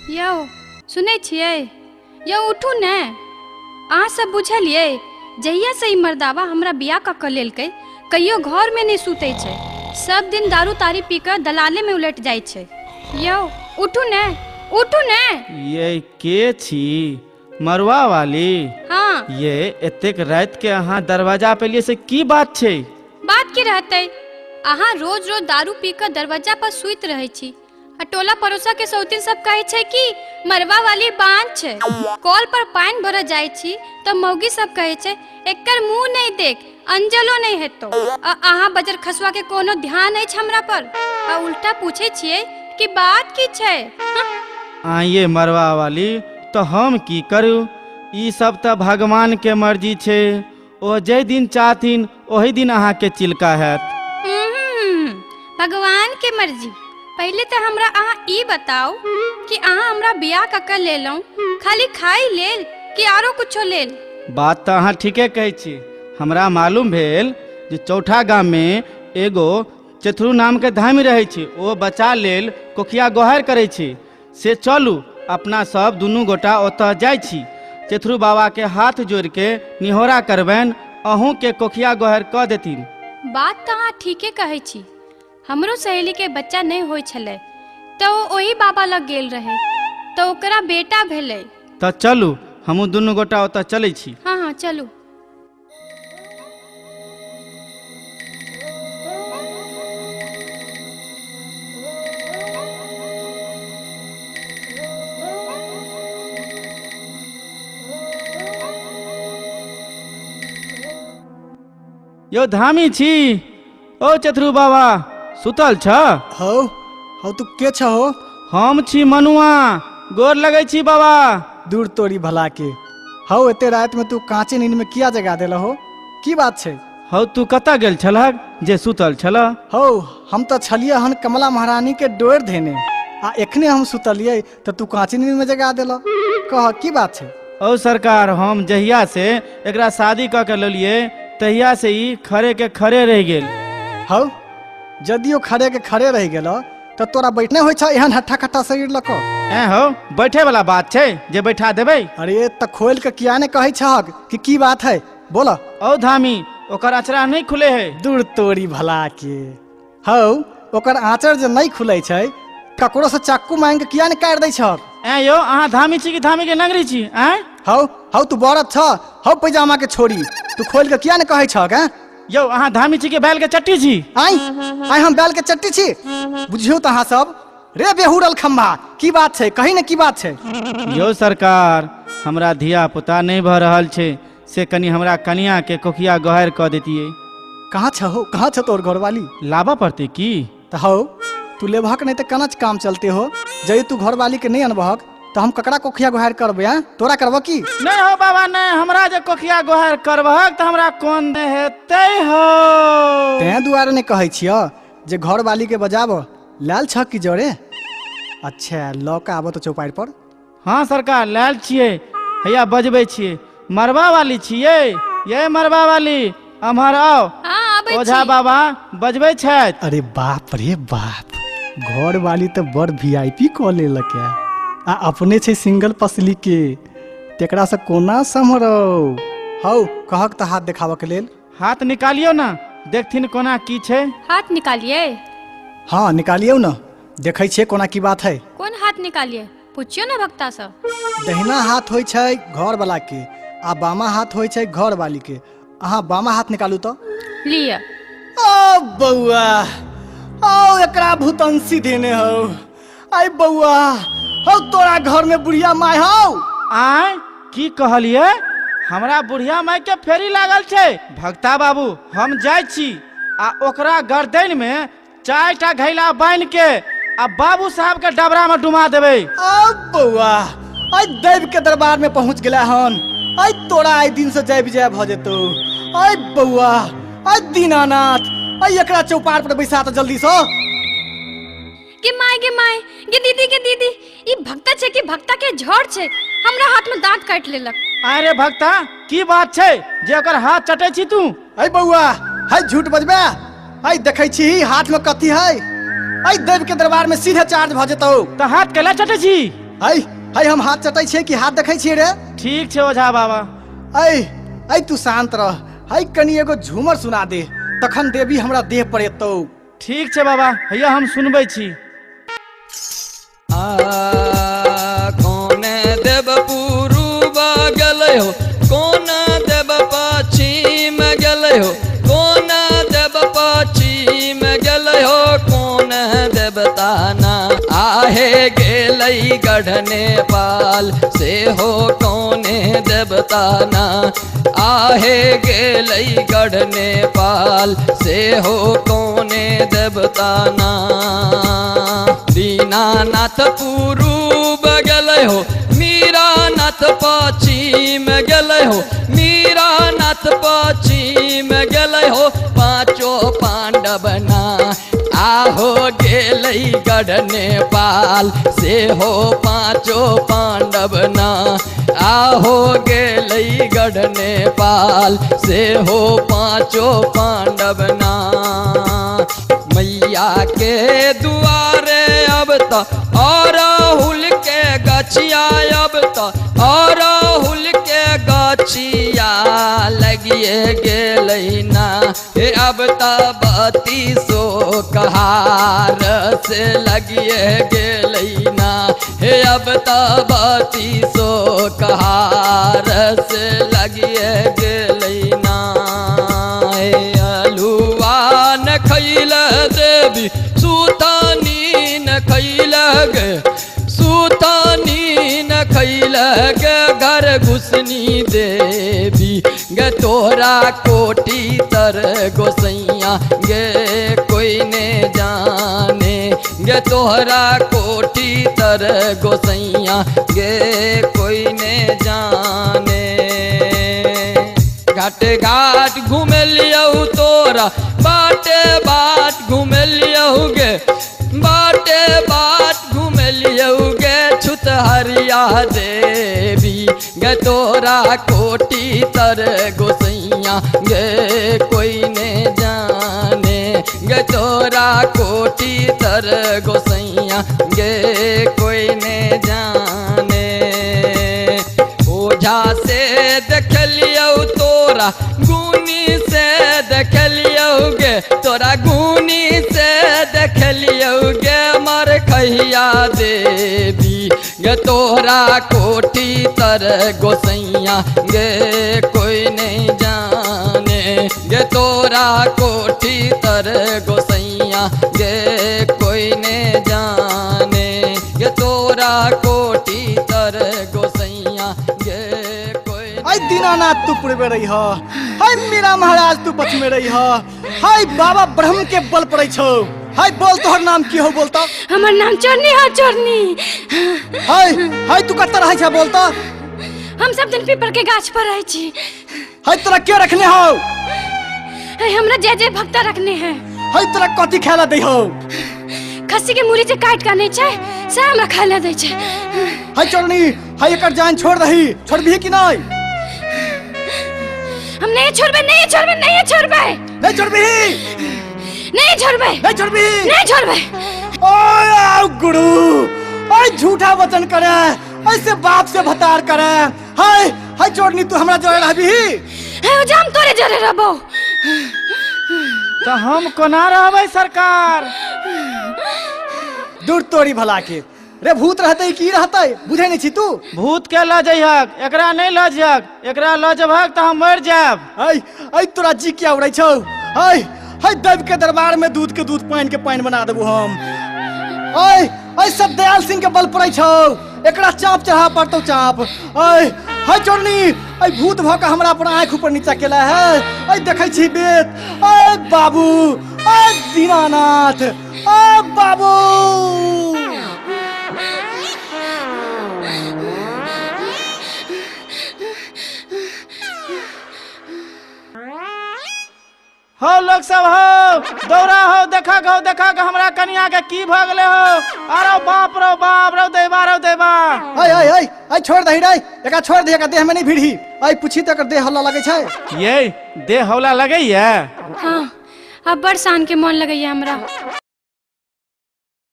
यौ सुनै छियै यौ उठू ने। अहाँ सब बुझलियै जहिया से ई मर्दावा हमरा बियाह कऽ के लेलकै कहियो घर में नहीं सुते छै, सब दिन दारू तारी पी कर दलाले में उलट जाय छै। यौ उठू ने, उठू ने। ये के छी मरवा वाली? हाँ ये एतेक रात के अहाँ दरवाजा पे लिए से की बात छै? बात की रहते, अहाँ रोज रोज दारू पी कर दरवाजा पर सुइत रहे छी। टोला पड़ोसा के सौतीन सब कहे छै कि मरवा वाली बांध छै। कॉल पर पानी भर जाय छी तो मौगी सब कहे छै एकर मुंह नहीं देख, अंजलो नहीं है। तो अहाँ बजर खसुआ के कोनो ध्यान है हमरा पर? उल्टा पूछे छियै कि बात की छै? ये मरवा वाली तो हम की करू? ई सब तो भगवान के मर्जी छै, ओ जे दिन चाहथिन ओही दिन अहाँ के चिल्का हैत। भगवान के मर्जी। पहले तो हमरा अहाँ ई बताओ कि अहाँ हमरा बियाह ककर ले लो, खाली खाई लेल कि आरो कुछो लेल? बात तो अहाँ ठीके कहै छी। हमरा मालूम भेल जे चौठा गाम में एगो चतुरू नाम के धामी रहे छी, ओ बच्चा लेल कोखिया गोहार करे छी। से चलू अपना सब दुनू गोटा ओतऽ जाय छी, चतुरू बाबा के हाथ जोड़ के निहोरा करबैन, अहूँ के कोखिया गोहार कऽ देथिन। बात तो अहाँ ठीके कहै छी। हमरो सहेली के बच्चा नहीं होय छले तो ओही बाबा लग गेल रहे तो ओकरा बेटा भेले। तो चलू हमू दुनू गोटा ओतऽ चलै छी। हाँ हाँ चलू। यो धामी छी, ओ चतुरू बाबा सुतल छ? हौ तू के छ हो? हम छी मनुआ, गोर लगै छी बाबा। दूर तोरी भला के। हौ एते रात में तू कांचे नींद में किया जगा देला हो? की बात छै? हौ तू कतऽ गेल छलह जे सुतल छल? हौ हम तो छलिए हन कमला महारानी के डोर धेने, आ एखने हम सुतलिए तो तू कांचे नींद में जगा देला। कह की बात छै? ओ सरकार, हम जहिया से एकरा शादी कऽ के लेलिए तहिया से ही खरे के खरे रह गेल। हौ जदियो खरे के खरे रह गेल तो तोरा बैठने होय छ एहन हट्ठा कट्ठा शरीर लको? हो बैठे वाला बात छै जे बैठा देबै? अरे त खोल के किया ने कहै छहक कि की बात है? बोला। ओ धामी, ओकर अचरा नहीं खुले है। दूर तोरी भला के। हौ ओकर आंचर जे नहीं खुले छै ककरो से चाकू मांग के किया ने काट दै छहक? यो अहाँ धामी छी कि धामी के नगरी छी? हौ तू बरत छ, हौ पैजामा के छोड़ी तू खोल के किया ने कहै छहक? यो अहाँ धामी छी के बैल के चट्टी छी? आई हम बैल के चट्टी छी? बुझियो त अहाँ सब रे बेहुरल खम्भा, की बात छै? कही ने की बात छै? यो सरकार, हमरा धिया पुता नहीं भ रहल छै, से कनी हमरा कनिया के कोखिया गोहार कऽ देतिए। कहाँ छ हो? कहाँ छ तोर घरवाली? लाबा पड़ते की? त हौ तू लेभक नहीं त कनच काम चलते हो। जय तू घरवाली के नहीं अनबहक तो हम ककरा कोखिया गोहार करबे? तोरा करब की? नहीं हो बाबा नहीं, हमरा जे कोखिया गोहार करबहक त हमरा कोन दे हेतै हो। तें दुआरे ने कहै छियो जे घरवाली के बजाब लाल छ की जोरे? अच्छा लौका आबो तो चौपाई पर। हाँ सरकार लाल छिए, हैया बजबै छिए। मरवा वाली छिए? ये मरवा वाली अमहर आओ। हाँ आबै छी। ओझा बाबा बजबै छथि। अरे बाप रे बाप, घरवाली तो बड़ वीआईपी कॉल लेलक है, आ अपने छे सिंगल पसली के, तेकरा से कोना समरो? हौ कहक त हाथ देखाव के लेल। हाथ निकालियो ना, देखथिन कोना की छै। हाथ निकालिए। हाँ निकालियो ना, देखै छे कोना की बात है। कौन हाथ निकालिए? पूछियो ना भक्ता से। दहिना हाथ होय छै घर वाला के, आ बामा हाथ होय छै घर वाली के। अहाँ बामा हाथ निकालू तो। लिया। ओ बउआ, ओ एकरा भूतंसी देने हो। आई बउआ, हौ तोरा घर में बुढ़िया माय हौ? आय की कहलिए? हमरा बुढ़िया माय के फेरी लागल छै। भक्ता बाबू हम जाय छी आ ओकरा गर्दन में 4टा घैला बांध के आ बाबू साहब के डबरा में डुमा देबै। ओ बउआ, आई देव के दरबार में पहुंच गेला हन। आई तोरा आई दिन से जय विजय भ जेतौ। आई बउआ, आई दीनानाथ, आई एकरा चौपार पर बैसा त जल्दी से। गे माय, गे दीदी, ई भक्ता छै कि भक्ता के झड़ छै? हमरा हाथ में दांत काट लेलक। अरे भक्ता की बात छै जे ओकर हाथ चटे छी तू? आई बउआ, हाय झूठ बजबे? आई देखै छी हाथ में कथी है? आई देव के दरबार में सीधे चार्ज भ जेतौ। त हाथ केला चटे छी? हाय हाय हम हाथ चटै छियै कि हाथ देखै छियै रे? ठीक छै ओझा बाबा। ऐ तू शांत रह। हाय कनी एगो झूमर सुना दे, तखन देवी हमरा देह पर एतौ। ठीक छै बाबा, हैया हम सुनबै छी। कौन देव पूर्व गेलै हो, कौन देव पश्चिम गेलै हो, कौन देव पश्चिम गेलै हो, कौन देवता ना आहे गेलै गढ़ नेपाल से हो, कौन देवता ना आहे गेलै गढ़ नेपाल से हो, कौन देवता ना। दीनानाथ पूर्व गेलै हो, मीरानाथ पश्चिम गेलै हो, मीरानाथ पश्चिम गेलै हो, पाँचो पांडव ना आहो गेलै गढ़ नेपाल से हो, पाँचो पांडव ना आहो गेलै गढ़ नेपाल से हो, पाँचो पांडव ना। मैया के दुआरे अब तो अरहुल के गछिया, अब तो अरहुल के गछिया लगिए गेलै ना, हे अब तो 32 कहार से लगिए गेलै ना, हे अब तो 32 कहार से लगिए गेलै ना। अलुआ न खैल देवी सुतानी न खैल गे, सुतानी न खैल गे, घर घुसनी देवी गे तोरा कोटी तर गोसैया गे कोई ने जाने, गे तोहरा कोटी तर गोसैया गे कोई ने जाने। घाट घाट घूमे लियौ तोरा, बाटे बाट घूमे लियौ गे, बाटे बाट घूमे लियौ गे, छुतहरिया देवी गे तोरा कोटी तर गोसैया गे कोई ने जाने, गे तोरा कोटी तर गोसैया गे कोई ने जाने। ओझा से देख लियौ तोरा, गुनी से देख लियौ गे, तोरा गुनी से देख लियौ गे, मर खैया देवी गे तोरा कोठी तर गोसैया गे कोई नहीं जाने, गे तोरा कोठी तर गोसैया गे कोई नहीं जाने, गे तोरा कोठी तर गोसैया गे कोई। हाय दीनानाथ तू पूर्वे रही हो, हाय मीरा महाराज तू पश्चिमे रही हो, हाय बाबा ब्रह्म के बल पड़ै छौ। हाय बोल तोहर नाम की हो बोलता? हमर नाम चोरनी हो, चोरनी। हाय हाय तू कत्ता रहै छ बोलता? हम सब दिन पीपर के गाछ पर रहै छी। हाय तोरा के रखने हो? हाय हमरा जे भक्ता रखने हैं। हाय तोरा कथी खायला दै हो? खस्सी के मुरी से काट के आनै छै से हमरा खायला दै छै। हाय चोरनी, हाय एकर जान छोड़ दही, छोड़बी कि नहीं? हम नहीं छोड़बे, नहीं छोड़बे, नहीं छोड़बे, नहीं छोड़बी, नहीं छोड़बे, नहीं छोड़बी, नहीं छोड़बे। ओए आओ गुरु, ओए झूठा वचन करे, ऐसे बाप से भतार करे। हाय हाय चोरनी तू हमरा जोड़े रहबी? हे जाम तोरे जरे रहबो। तो हम कोना रहबै सरकार? दूर तोरी भला के रे, भूत रहते की रहते बुझे नहीं छी तू? भूत के ल जइहक, एकरा नहीं ल जइहक, एकरा ल जबहक तो हम मर जाब। हाय हाय तोरा जी क्या उड़ै छौ? हाय हाय देव के दरबार में दूध के दूध, पानी के पानी बना देबू हम। हाय हाय सब दयाल सिंह के बल पड़ै छौ, एकरा चाप चढ़ा पड़तौ चाप। हाय हाय चोरनी, हाय भूत भ के हमरा पर आंख ऊपर नीचा केला है। हाय देखै छी बेत, हाय बाबू, हाय दीनानाथ, हाय बाबू। हो लोग सब हो, दौड़ा हो, देखा के हमरा कन्या के की भ गेले हो। अरे बाप रो बाप, रो देवा, रो देवा। हाय हाय हाय हाय छोड़ दही रे, एका छोड़ दही, एका देह में नहीं भिड़ी। हाय पूछी त एकर देह हल्ला लगे छै? ये देह हौला लगैया? हाँ, अब बड़ शान के मन लगैया हमरा।